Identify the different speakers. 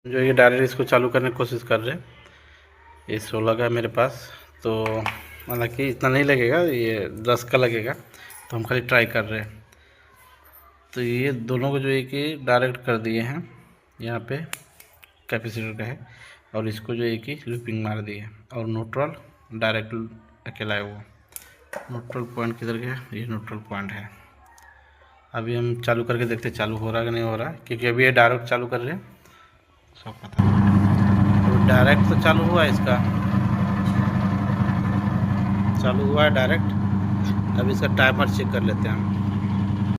Speaker 1: जो ये डायरेक्ट इसको चालू करने की कोशिश कर रहे हैं। ये 16 का है मेरे पास, तो हालांकि इतना नहीं लगेगा, ये 10 का लगेगा, तो हम खाली ट्राई कर रहे हैं। तो ये दोनों को जो है कि डायरेक्ट कर दिए हैं, यहाँ पे कैपेसिटर का है, और इसको जो है कि लूपिंग मार दिए, और न्यूट्रल डायरेक्ट अकेला है। वो न्यूट्रल पॉइंट किधर गया? ये न्यूट्रल पॉइंट है। अभी हम चालू करके देखते हैं चालू हो रहा है कि नहीं हो रहा है, क्योंकि अभी ये डायरेक्ट चालू कर रहे हैं, सब पता है। तो डायरेक्ट तो चालू हुआ है, इसका चालू हुआ है डायरेक्ट। अभी इसका टाइमर चेक कर लेते हैं हम।